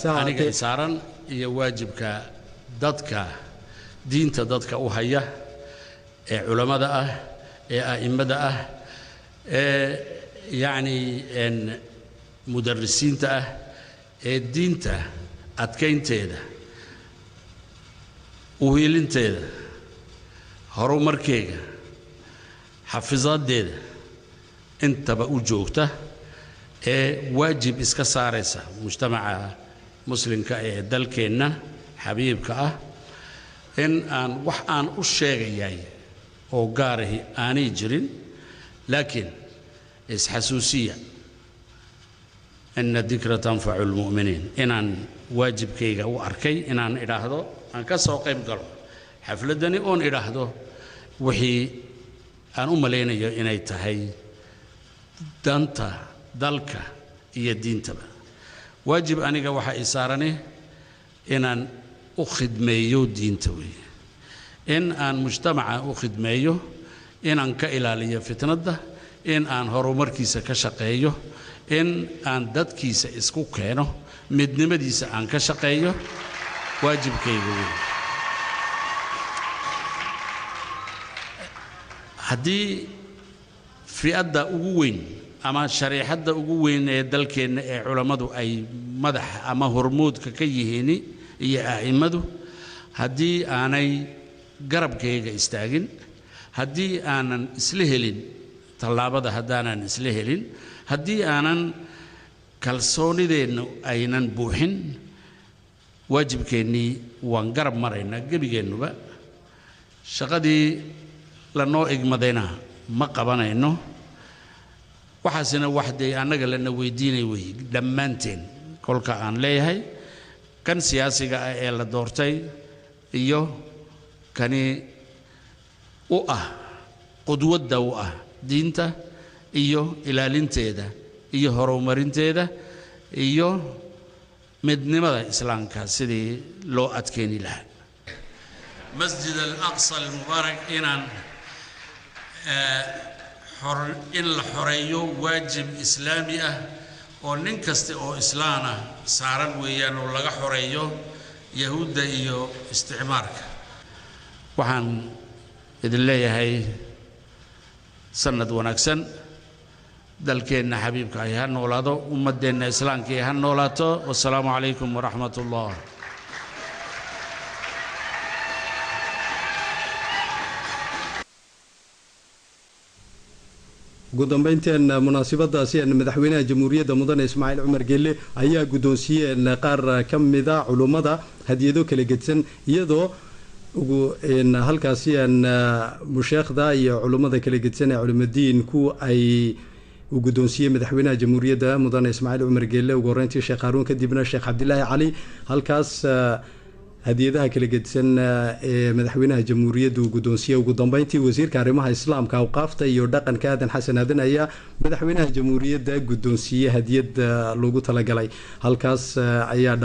aniga isaaran iyo waajibka dadka diinta dadka u haya ee culimada ah ee aimada ah ee yani mudarrisiinta ah ee diinta adkeynteeda u heelinteeda horumarkeega xafizadeeda intaba u joogta ee waajib iska saaraysa mujtamaca muslimka ee dalkeena xabiibka ah in aan wax aan u sheegayay oo gaarahi aanay jirin laakiin isxasuusiya inna dhikra tanfa'u almu'minin inaan waajibkayga u arkay inaan idhaahdo aan ka soo qayb galo xafladani oon idhaahdo wixii aan u maleynayo inay tahay danta dalka iyo diintaba waajib aniga waxa ay saarane inaan u khidmeeyo diinta weeye in aan mujtamaca u khidmeeyo inaan ka ilaaliyo fitnada in aan horumarkiisa ka shaqeeyo in aan dadkiisa isku keeno midnimadiisa aan ka shaqeeyo waajibkayga weeye haddii fi'adda ugu weyn ama shariixadda ugu weyn ee dalkeena ee culimadu ay madax ama hormoodka ka yihiin iyo aimadu haddii aanay garabkayga istaagin haddii aanan isla helin tallaabada haddaanan isla helin haddii aanan kalsoonideenna aynan buuxin waajibkeennii waan garab maraynaa gebigeennuba shaqadii lanoo igmadayna ma qabanayno waxaasina waxday annaga lana weydiinay wey dhammaanteen kolka aan leeyahay kan siyaasiga ah ee la doortay iyo kani u ah qudwadda u ah diinta iyo ilaalinteeda iyo horumarinteeda iyo midnimada islaamka sidii loo adkeeni lahaa masjid al-aqsa al-mubarak inaan in la xoreeyo waajib islaami ah oo nin kasta oo islaan ah saaran weeyaan oo laga xoreeyo yahuudda iyo isticmaarka waxaan idin leeyahay sanad wanaagsan dalkeenna xabiibka ay ha noolaado ummadeenna islaamka ay ha noolaato wassalaamu calaykum waraxmatullah ugu dambeynteen munaasabadaasi madaxweynaha jamhuuriyadda mudane Ismaaciil Cumar Geelle ayaa gudoonsiyeen qaar ka mid ah culimada hadiyado kala gedsan iyadoo ugu halkaasi musheekhda iyo culimada kala gedsan ee culimadiinku ay u gudoonsiyeen madaxweynaha jamhuuriyadda mudane Ismaaciil Cumar Geelle ugu horeyntii Sheekh Haruun kadibna Sheekh Cabdilaahi Cali halkaas hadiyadaha kala gedsan ee madaxweynaha jamhuuriyadda gudoonsiye ugu dambeyntii wasiirka arrimaha islaamka awqaafta iyo dhaqanka aadan xasan aadan ayaa madaxweynaha jamhuuriyadda gudoonsiye hadiyad loogu talagalay halkaas ayaa